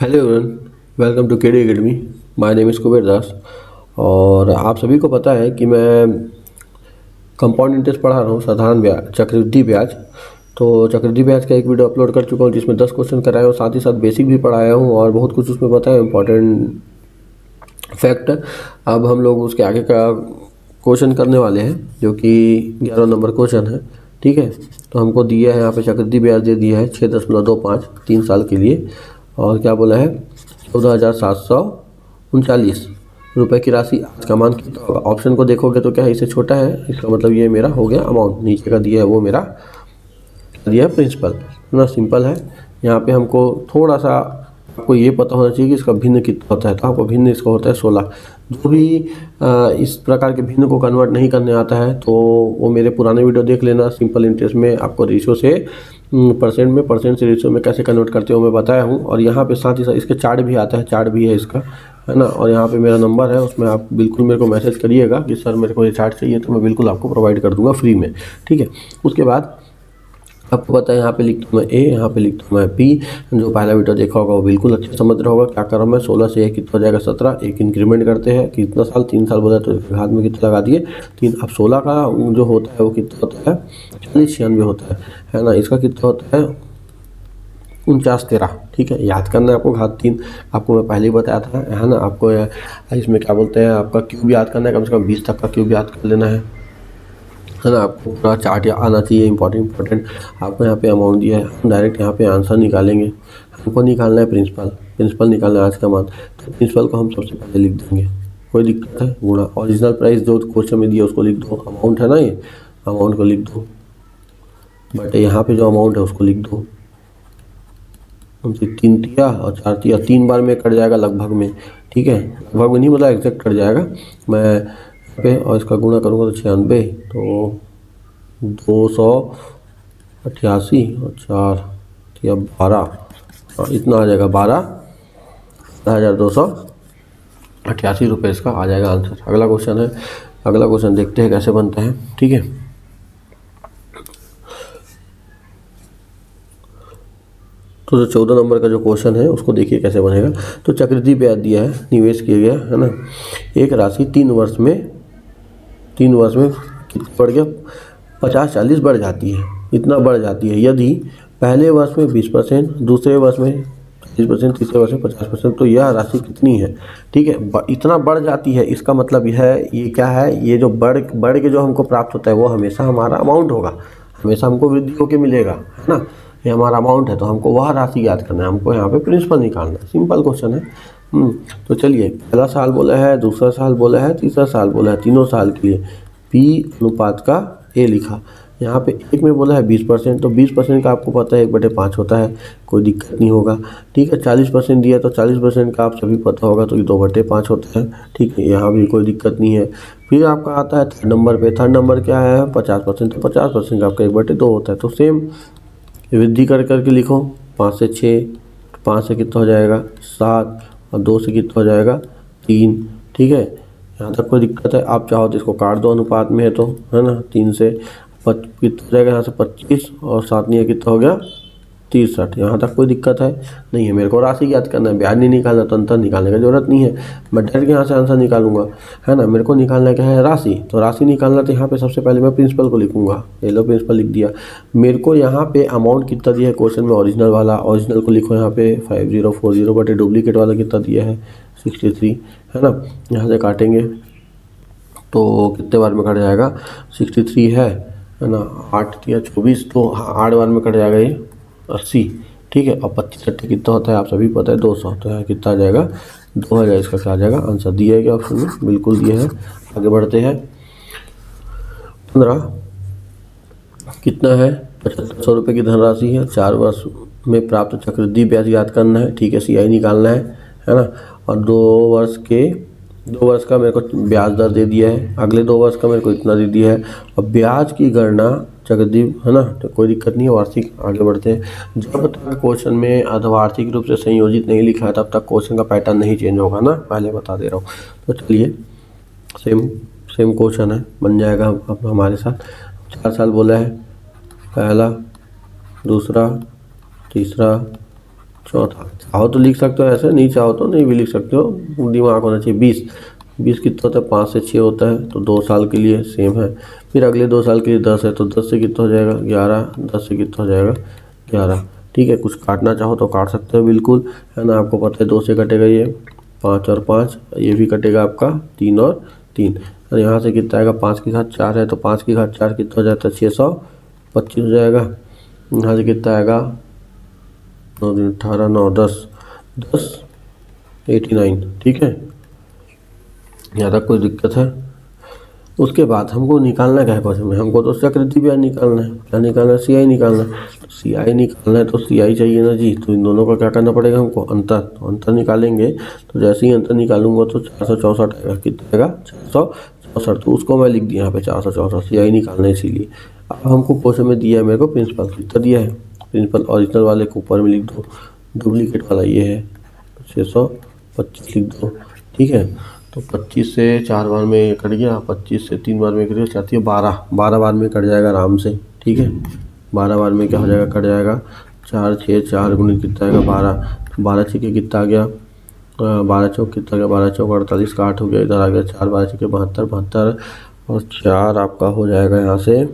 Hello everyone, welcome to KD academy. My name is Kuber Das. और आप सभी को पता है कि मैं कंपाउंड इंटरेस्ट पढ़ा रहा हूँ, साधारण ब्याज, चक्रवृद्धि ब्याज। तो चक्रवृद्धि ब्याज का एक वीडियो अपलोड कर चुका हूँ जिसमें 10 क्वेश्चन कराए हूँ, साथ ही साथ बेसिक भी पढ़ाया हूँ और बहुत कुछ उसमें बताया इंपॉर्टेंट फैक्ट। अब हम लोग उसके आगे का क्वेश्चन करने वाले हैं जो कि 11 नंबर क्वेश्चन है। ठीक है, तो हमको दिया है यहाँ पे चक्रवृद्धि ब्याज दे दिया है 6.25 3 साल के लिए। और क्या बोला है, 14,739 रुपये की राशि आज का मान कितना होगा। ऑप्शन को देखोगे तो क्या है, इससे छोटा है, इसका मतलब ये मेरा हो गया अमाउंट। नीचे का दिया है वो मेरा दिया है प्रिंसिपल ना, सिंपल है। यहाँ पे हमको थोड़ा सा आपको ये पता होना चाहिए कि इसका भिन्न कितना होता है। तो आपको भिन्न इसका होता है 16। जो भी इस प्रकार के भिन्न को कन्वर्ट नहीं करने आता है तो वो मेरे पुराने वीडियो देख लेना। सिंपल इंटरेस्ट में आपको रेशियो से परसेंट से रेशियो में कैसे कन्वर्ट करते हो मैं बताया हूँ। और यहाँ पे साथ ही साथ इसके चार्ट भी आता है, चार्ट भी है इसका, है ना। और यहाँ पे मेरा नंबर है, उसमें आप बिल्कुल मेरे को मैसेज करिएगा कि सर मेरे को ये चार्ट चाहिए, तो मैं बिल्कुल आपको प्रोवाइड कर दूँगा फ्री में। ठीक है, उसके बाद आपको पता है यहाँ पे लिखता हूँ मैं ए, यहाँ पे लिखता हूँ मैं पी। जो पहला वीडियो देखा होगा वो बिल्कुल अच्छे समझ रहा होगा। क्या कर रहा हूँ मैं, 16 से कितना हो जाएगा 17, एक इंक्रीमेंट करते हैं। कितना साल, 3 साल बोला तो हाथ में कितना लगा दिए 3। अब 16 का जो होता है वो कितना होता है, 4096 होता है ना। इसका कितना होता है 4913। ठीक है, याद करना है आपको। घात 3 आपको मैं पहले ही बताया था, है ना। आपको इसमें क्या बोलते हैं, आपका क्यूब याद करना है, कम से कम 20 तक का क्यूब याद कर लेना है ना। आपको पूरा चार्ट आना चाहिए, इंपॉर्टेंट। आपको यहाँ पे अमाउंट दिया है, हम डायरेक्ट यहाँ पे आंसर निकालेंगे। हमको निकालना है प्रिंसिपल निकालना है आज का मान। तो प्रिंसिपल को हम सबसे पहले लिख देंगे, कोई दिक्कत है। गुणा ओरिजिनल प्राइस जो क्वेश्चन में दिया उसको लिख दो। अमाउंट है ना, ये अमाउंट को लिख दो, बट यहाँ पे जो अमाउंट है उसको लिख दो। हमसे 3 दिया और 4 दिया, 3 बार में कट जाएगा लगभग में। ठीक है, लगभग में नहीं मतलब एग्जैक्ट कट जाएगा। मैं पे और इसका गुणा करूँगा तो 96, तो 288 और 4 या 12, इतना आ जाएगा 12,288 रुपये इसका आ जाएगा आंसर। अगला क्वेश्चन है, अगला क्वेश्चन देखते हैं कैसे बनता है। ठीक है, तो जो 14 नंबर का जो क्वेश्चन है उसको देखिए कैसे बनेगा। तो चक्रवृद्धि ब्याज दिया है, निवेश किया गया है ना। एक राशि 3 वर्ष में कितना बढ़ गया, 50-40 बढ़ जाती है, इतना बढ़ जाती है। यदि पहले वर्ष में 20%, दूसरे वर्ष में 30%, तीसरे वर्ष में 50%, तो यह राशि कितनी है। ठीक है, इतना बढ़ जाती है, इसका मतलब यह है, ये क्या है, ये जो बढ़ के जो हमको प्राप्त होता है वो हमेशा हमारा अमाउंट होगा, हमेशा हमको वृद्धि होकर मिलेगा, है ना। ये हमारा अमाउंट है, तो हमको वह राशि याद करना है, हमको यहाँ पे प्रिंसिपल निकालना है। सिंपल क्वेश्चन है। तो चलिए, पहला साल बोला है, दूसरा साल बोला है, तीसरा साल बोला है, तीनों साल के लिए पी अनुपात का ए लिखा। यहाँ पे एक में बोला है 20%, तो 20% का आपको पता है 1/5 होता है, कोई दिक्कत नहीं होगा। ठीक है, 40% दिया तो 40% का आप सभी पता होगा, तो ये 2/5 होता है। ठीक है, यहाँ भी कोई दिक्कत नहीं है। फिर आपका आता है थर्ड नंबर पे, थर्ड नंबर क्या है 50%, तो 50% का आपका 1/2 होता है। तो सेम वृद्धि करके लिखो, 5 से 6, 5 से कितना हो जाएगा 7, और 2 से कितना हो जाएगा 3। ठीक है, यहाँ तक कोई दिक्कत है। आप चाहो तो इसको काट दो, अनुपात में है तो, है ना। 3 से कितना हो जाएगा यहाँ से 25, और 7 नहीं है कितना हो गया 63। यहाँ तक कोई दिक्कत है नहीं है। मेरे को राशि याद करना है, ब्याज नहीं निकालना, तो अंतर निकालने की जरूरत नहीं है, मैं डायरेक्ट यहाँ से आंसर निकालूंगा, है ना। मेरे को निकालना क्या है, राशि। तो राशि निकालना, तो यहाँ पे सबसे पहले मैं प्रिंसिपल को लिखूंगा। ये लो प्रिंसिपल लिख दिया। मेरे को यहाँ पे अमाउंट कितना दिया है क्वेश्चन में, ओरिजिनल वाला, ओरिजिनल को लिखो यहाँ पे 5040, बटे डुप्लीकेट वाला कितना दिया है 63, है ना। यहाँ से काटेंगे तो कितने बार में कट जाएगा, 63 है ना, 8 या 24, तो हाँ 8 बार में कट जाएगा ये 80। ठीक है, और 25 कितना होता है आप सभी पता है 200, तो यहाँ कितना आ जाएगा 2000। इसका क्या आ जाएगा आंसर, दिया है क्या ऑप्शन में, बिल्कुल दिया है। आगे बढ़ते हैं, 15 कितना है 7500 रुपये की धनराशि है, 4 वर्ष में प्राप्त चक्रवृद्धि ब्याज याद करना है। ठीक है, CI निकालना है ना। और 2 वर्ष का मेरे को ब्याज दर दे दिया है, अगले 2 वर्ष का मेरे को इतना दे दिया है। और ब्याज की गणना चक्रवृद्धि, है ना, तो कोई दिक्कत नहीं है, वार्षिक। आगे बढ़ते हैं। जब तक क्वेश्चन में अर्धवार्षिक रूप से संयोजित नहीं लिखा है तब तक क्वेश्चन का पैटर्न नहीं चेंज होगा ना, पहले बता दे रहा हूँ। तो चलिए, सेम क्वेश्चन है, बन जाएगा अब हमारे साथ। 4 साल बोला है, पहला, दूसरा, तीसरा, चौथा, चाहो तो लिख सकते हो ऐसे, नहीं चाहो तो नहीं भी लिख सकते हो, दिमाग होना चाहिए। 20, 20 कितना होता है, 5 से 6 होता है, तो 2 साल के लिए सेम है। फिर अगले 2 साल के लिए 10 है, तो 10 से कितना हो जाएगा 11, 10 से कितना हो जाएगा 11। ठीक है, कुछ काटना चाहो तो काट सकते हो बिल्कुल, है ना। आपको पता है 2 से कटेगा ये 5 और 5, ये भी कटेगा आपका 3 और 3, और यहाँ से कितना आएगा 5 की घात 4 है, तो 5 की घात 4 कितना हो जाता है 625 हो जाएगा। यहाँ से कितना आएगा 9 दिन 18, 9 10, 10 89। ठीक है, यहाँ तक कोई दिक्कत है। उसके बाद हमको निकालना क्या है क्वेश्चन में, हमको तो चक्रवृद्धि ब्याज निकालना है। क्या निकालना है, CI निकालना है। तो CI निकालना है तो CI चाहिए ना जी, तो इन दोनों का क्या करना पड़ेगा हमको, अंतर। तो अंतर निकालेंगे, तो जैसे ही अंतर निकालूंगा तो 464 आएगा। कितना आएगा 464, तो उसको मैं लिख दिया यहाँ पे 464, CI निकालना है इसीलिए। अब हमको क्वेश्चन में दिया है मेरे को प्रिंसिपल, कितना दिया है प्रिंसिपल, ओरिजिनल वाले को ऊपर में लिख दो, डुप्लीकेट वाला ये है 625 लिख दो। ठीक है, तो 25 से 4 बार में कट गया, 25 से 3 बार में कट गया, चाहती है 12 बार में कट जाएगा आराम से। ठीक है, 12 बार में क्या हो जाएगा, कट जाएगा। 4 6 4 गुणित कितना आएगा 12, 12 छः कितना आ गया 12 चौक कितना आ गया, 12 चौक 48 का 8 हो गया, इधर आ गया 4 12 छः 72 72, और 4 आपका हो जाएगा यहाँ से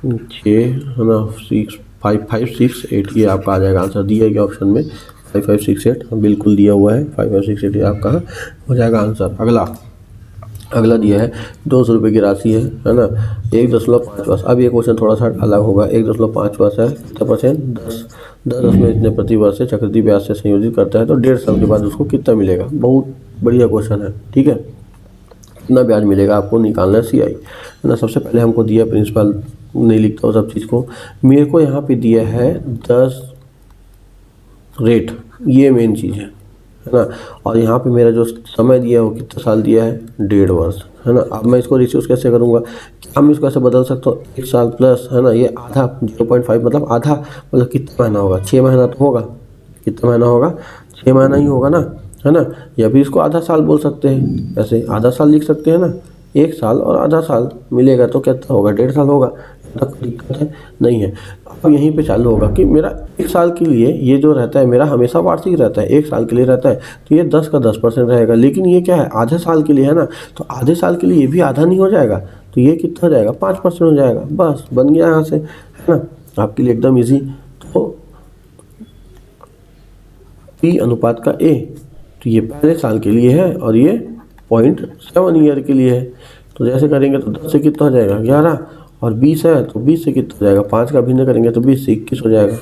6, है ना, 6 5 5 6 8, ये आपका आ जाएगा आंसर। दिया गया ऑप्शन में 5 5 6 8 बिल्कुल दिया हुआ है, 5 5 6 8 ये आपका हो जाएगा आंसर। अगला दिया है 200 रुपये की राशि है ना, 1.5 अब ये क्वेश्चन थोड़ा सा अलग होगा। 1.5 वर्ष है, कितना परसेंट 10 में इतने प्रति वर्ष से चक्रवृद्धि ब्याज से संयोजित करता है, तो 1.5 साल के बाद उसको कितना मिलेगा। बहुत बढ़िया क्वेश्चन है। ठीक है, कितना ब्याज मिलेगा आपको निकालना है CI, है ना। सबसे पहले हमको दिया प्रिंसिपल, नहीं लिखता हूँ सब चीज़ को, मेरे को यहाँ पे दिया है 10 रेट, ये मेन चीज़ है ना। और यहाँ पे मेरा जो समय दिया है वो कितना साल दिया है 1.5 वर्ष, है ना। अब मैं इसको रिड्यूस कैसे करूँगा, क्या मैं इसको ऐसे बदल सकता हूँ 1 साल प्लस, है ना, ये आधा 0.5 मतलब आधा, मतलब कितना महीना होगा 6 महीना तो होगा, कितना महीना होगा 6 महीना ही होगा ना, है ना। या फिर इसको आधा साल बोल सकते हैं, ऐसे आधा साल लिख सकते हैं ना, 1 साल और आधा साल मिलेगा तो कितना होगा 1.5 साल होगा, तक दिक्कत है नहीं है। अब यहीं पे चालू होगा कि मेरा 1 साल के लिए ये जो रहता है मेरा हमेशा वार्षिक रहता है, 1 साल के लिए रहता है, तो ये 10 का 10% रहेगा। लेकिन ये क्या है आधे साल के लिए है ना, तो आधे साल के लिए ये भी आधा नहीं हो जाएगा, तो ये कितना हो जाएगा 5% हो जाएगा, बस बन गया यहाँ से, है ना, आपके लिए एकदम ईजी। तो P अनुपात का A, तो ये पहले साल के लिए है और ये 0.7 ईयर के लिए है। तो जैसे करेंगे तो 10 से कितना हो जाएगा 11, और 20 है तो 20 से कितना हो जाएगा 5 का भिन्न करेंगे तो 20 से 21 हो जाएगा,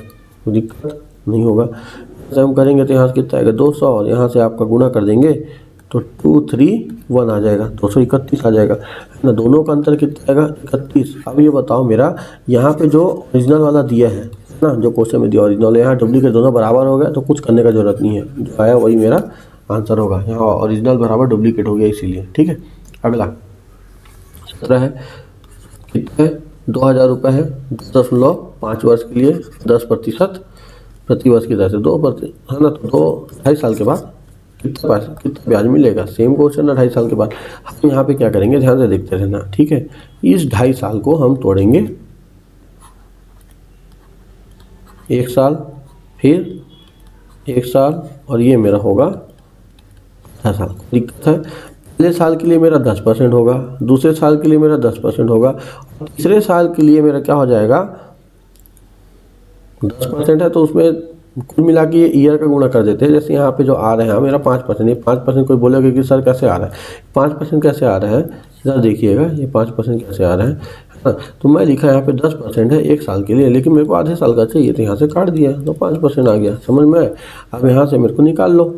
तो दिक्कत नहीं होगा। जैसे हम करेंगे तो यहाँ से कितना आएगा 200, और यहाँ से आपका गुणा कर देंगे तो 231 आ जाएगा, 231 आ जाएगा, है ना। दोनों का अंतर कितना आएगा 31। अब ये बताओ मेरा यहाँ पे जो ओरिजिनल वाला दिया है ना, जो क्वेश्चन में दिया ओरिजिनल, यहाँ डुप्लीकेट दोनों बराबर हो गया, तो कुछ करने का जरूरत नहीं है, जो आया वही मेरा आंसर होगा। यहाँ ओरिजिनल बराबर डुप्लीकेट हो गया इसीलिए। ठीक है, अगला 17 है, कितना है 2000 रुपये है, 10.5 वर्ष के लिए 10% प्रति वर्ष की दर से 2%, है ना। तो 2.5 साल के बाद कितना ब्याज मिलेगा, सेम क्वेश्चन है 2.5 साल के बाद। हम यहाँ पे क्या करेंगे, ध्यान से देखते रहना। ठीक है, इस 2.5 साल को हम तोड़ेंगे 1 साल, फिर 1 साल, और ये मेरा होगा 10 साल। दिक्कत है, पहले साल के लिए मेरा 10% होगा, दूसरे साल के लिए मेरा 10% होगा, तीसरे साल के लिए मेरा क्या हो जाएगा 10% है, तो उसमें कुल मिला के ये ईयर का गुणा कर देते हैं। जैसे यहाँ पे जो आ रहे हैं मेरा 5%, ये 5% कोई बोलेगा कि सर कैसे आ रहा है, 5% कैसे आ रहा है, इधर देखिएगा ये 5% कैसे आ रहा है ना। तो मैं लिखा यहाँ पे 10% है 1 साल के लिए, लेकिन मेरे को आधे साल का चाहिए, तो यहाँ से काट दिया तो 5% आ गया, समझ में। अब यहाँ से मेरे को निकाल लो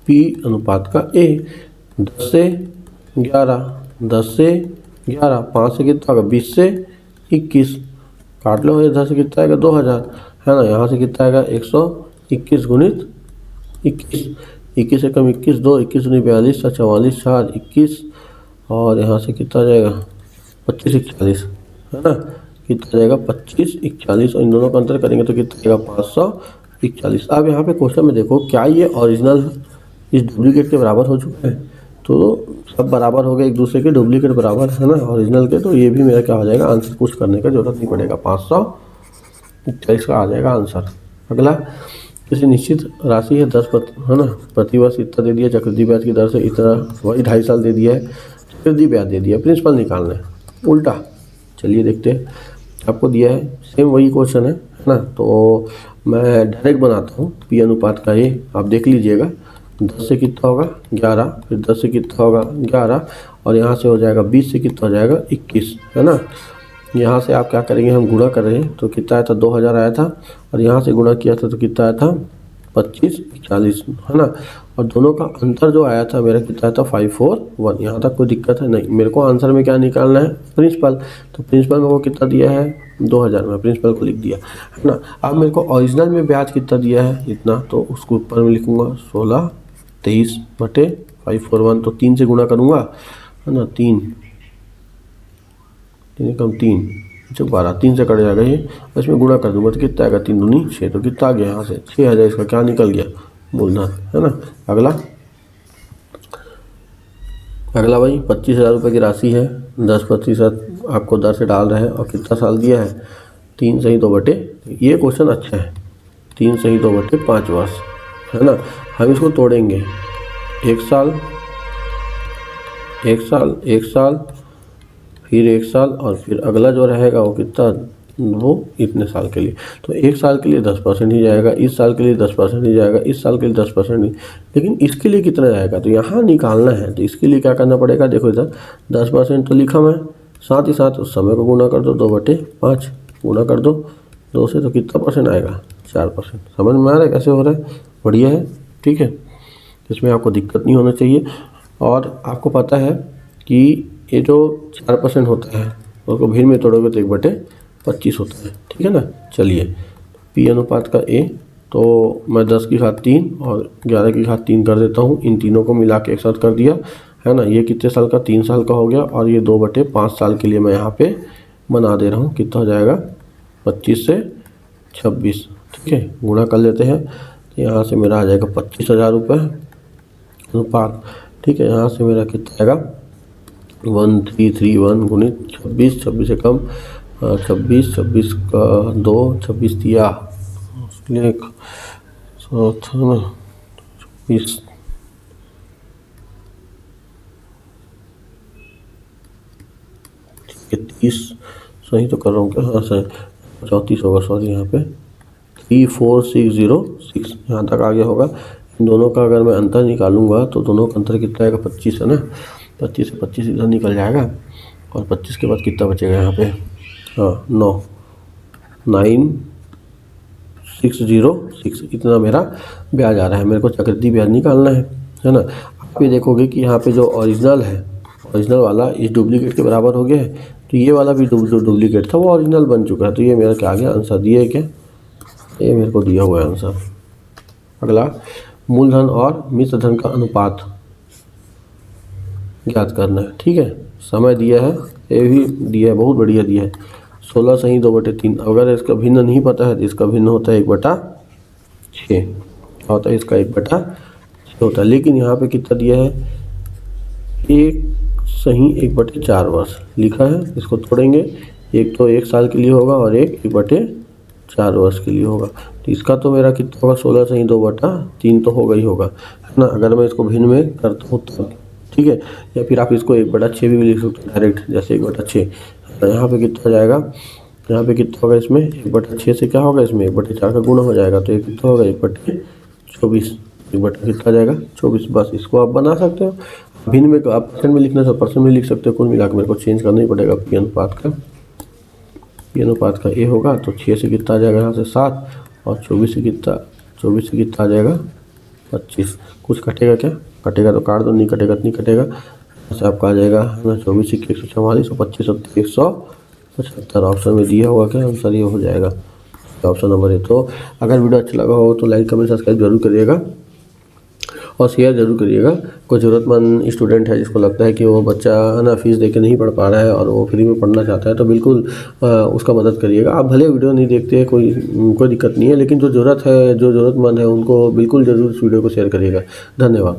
P अनुपात का A, 10 से 11, 10 से 11, 5 से कितना होगा 20 से 21, काट लो, इधर से कितना आएगा 2000, है ना। यहाँ से कितना आएगा 121 गुणित 21, 21 से कम 21, 2 21 गुणित 42, 44, 4 21, और यहाँ से कितना जाएगा 25 41, है ना, कितना जाएगा 25 41, और इन दोनों का अंतर करेंगे तो कितना आएगा 541। अब यहाँ पे क्वेश्चन में देखो क्या ये ओरिजिनल इस डुप्लीकेट के बराबर हो चुका है, तो सब बराबर हो गए एक दूसरे के, डुप्लीकेट बराबर है ना ओरिजिनल के, तो ये भी मेरा क्या हो जाएगा आंसर, कुछ करने का जरूरत नहीं पड़ेगा, 541 का आ जाएगा आंसर। अगला, किसी निश्चित राशि है 10 है ना, प्रतिवर्ष इतना दे दिया, चक्रवृद्धि ब्याज की दर से इतना, वही 2.5 साल दे दिया है, चक्रवृद्धि ब्याज दे दिया, प्रिंसिपल निकालना है उल्टा। चलिए देखते हैं, आपको दिया है सेम वही क्वेश्चन है ना, तो मैं डायरेक्ट बनाता हूँ। पी अनुपात का ये आप देख लीजिएगा, 10 से कितना होगा 11, फिर 10 से कितना होगा 11, और यहाँ से हो जाएगा 20 से कितना हो जाएगा 21, है ना। यहाँ से आप क्या करेंगे, हम गुणा कर रहे हैं तो कितना आया था 2000 आया था, और यहाँ से गुणा किया था तो कितना आया था 25 40, है ना। और दोनों का अंतर जो आया था मेरा कितना आया था 541। यहाँ तक कोई दिक्कत है नहीं। मेरे को आंसर में क्या निकालना है, प्रिंसिपल, तो प्रिंसिपल में वो कितना दिया है 2000, में प्रिंसिपल को लिख दिया, है ना। अब मेरे को ओरिजिनल में ब्याज कितना दिया है इतना, तो उसको ऊपर में लिखूँगा 16/23/541, तो 3 से गुणा करूँगा, है ना, 3 कम 3 12, 3 से कट जाएगा ये, इसमें गुणा कर दूंगा तो कितना आएगा 3 दूनी 6, तो कितना आ गया यहाँ से 6000, इसका क्या निकल गया मूलधन, है ना। अगला भाई 25,000 रुपये की राशि है, 10% आपको दर से डाल रहे हैं, और कितना साल दिया है 3 सही 2 बटे, ये क्वेश्चन अच्छा है, 3 सही 2 बटे 5 वर्ष, है ना। हम इसको तोड़ेंगे, 1 साल 1 साल 1 साल, फिर 1 साल, और फिर अगला जो रहेगा वो कितना, वो इतने साल के लिए, तो 1 साल के लिए 10% ही जाएगा, इस साल के लिए 10% ही जाएगा, इस साल के लिए 10% ही, लेकिन इसके लिए कितना जाएगा तो यहाँ निकालना है। तो इसके लिए क्या करना पड़ेगा, देखो इधर 10% तो लिखा मैं, साथ ही साथ उस समय को गुना कर दो, 2/5 गुना कर दो 2 से, तो कितना परसेंट आएगा 4%। समझ में आ रहा है कैसे हो रहा है, बढ़िया है, ठीक है, इसमें आपको दिक्कत नहीं होना चाहिए। और आपको पता है कि ये जो 4% होता है उसको भिन्न में तोड़ोगे तो 1/25 होता है, ठीक है ना। चलिए, पी अनुपात का ए, तो मैं 10 की घात 3 और 11 की घात 3 कर देता हूँ, इन तीनों को मिला के एक साथ कर दिया, है ना। ये कितने साल का, 3 साल का हो गया, और ये 2/5 साल के लिए मैं यहाँ पे बना दे रहा हूँ। कितना हो जाएगा 25 से 26, ठीक है, गुणा कर लेते हैं, तो यहाँ से मेरा आ जाएगा 25,000 रुपये अनुपात, ठीक है। यहाँ से मेरा कितना आएगा 1331 गुणित 26, 26 से कम 26, 26 का 2, 26 दिया, उसके लिए 26 30 सही तो कर रहा हूँ क्या, हाँ सही 34 होगा, सॉरी यहाँ पे 34606 यहाँ तक आगे होगा। इन दोनों का अगर मैं अंतर निकालूंगा तो दोनों का अंतर कितना आएगा 25, है ना। 25 से 25 इधर निकल जाएगा, और 25 के बाद कितना बचेगा यहाँ पे, हाँ 9606 इतना मेरा ब्याज आ रहा है। मेरे को चक्रवृद्धि ब्याज निकालना है ना। आप ये देखोगे कि यहाँ पे जो ओरिजिनल है, ओरिजिनल वाला इस डुप्लीकेट के बराबर हो गया है, तो ये वाला भी जो डुप्लीकेट था वो ओरिजिनल बन चुका है। तो ये मेरा क्या आ गया आंसर, दिया है क्या, ये मेरे को दिया हुआ है आंसर। अगला, मूलधन और मिश्र धन का अनुपात ज्ञात करना है, ठीक है। समय दिया है, ये भी दिया है, बहुत बढ़िया दिया है, 16 सही 2/3। अगर इसका भिन्न नहीं पता है तो इसका भिन्न होता है 1/6 होता है, इसका 1/6 होता है। लेकिन यहाँ पे कितना दिया है, 1 सही 1/4 वर्ष लिखा है। इसको तोड़ेंगे, एक तो 1 साल के लिए होगा और एक 1/4 वर्ष के लिए होगा। तो इसका तो मेरा कितना होगा 16 सही 2/3 तो होगा ही होगा, है ना। अगर मैं इसको भिन्न में करता हूँ तो ठीक है, या फिर आप इसको 1/6 भी लिख सकते हो डायरेक्ट, जैसे 1/6। यहाँ पे कितना जाएगा, यहाँ पे कितना होगा, इसमें 1/6 से क्या होगा, इसमें 1/4 का गुणा हो जाएगा, तो ये कितना होगा 1/24, 1/4 कितना जाएगा 24। बस इसको आप बना सकते हो। भिन्न में आप परसेंट में लिखना है तो परसेंट में लिख सकते हो, कुल मिलाकर मेरे को चेंज करना ही पड़ेगा। पी अनुपात का ए होगा, तो 6 से कितना आ जाएगा यहाँ से 7, और 24 से कितना आ जाएगा 25। कुछ कटेगा क्या, कटेगा तो काट दो, नहीं कटेगा तो नहीं कटेगा। ऐसे आपका आ जाएगा ना 24 की 144 और 25 175। ऑप्शन में दिया हुआ क्या आंसर, ये हो जाएगा ऑप्शन नंबर ए। तो अगर वीडियो अच्छा लगा हो तो लाइक कमेंट सब्सक्राइब जरूर करिएगा और शेयर जरूर करिएगा। कोई ज़रूरतमंद स्टूडेंट है जिसको लगता है कि वो बच्चा है ना फीस दे के नहीं पढ़ पा रहा है और वो फ्री में पढ़ना चाहता है, तो बिल्कुल उसका मदद करिएगा। आप भले वीडियो नहीं देखते, कोई दिक्कत नहीं है, लेकिन जो ज़रूरतमंद है उनको बिल्कुल ज़रूर इस वीडियो को शेयर करिएगा। धन्यवाद।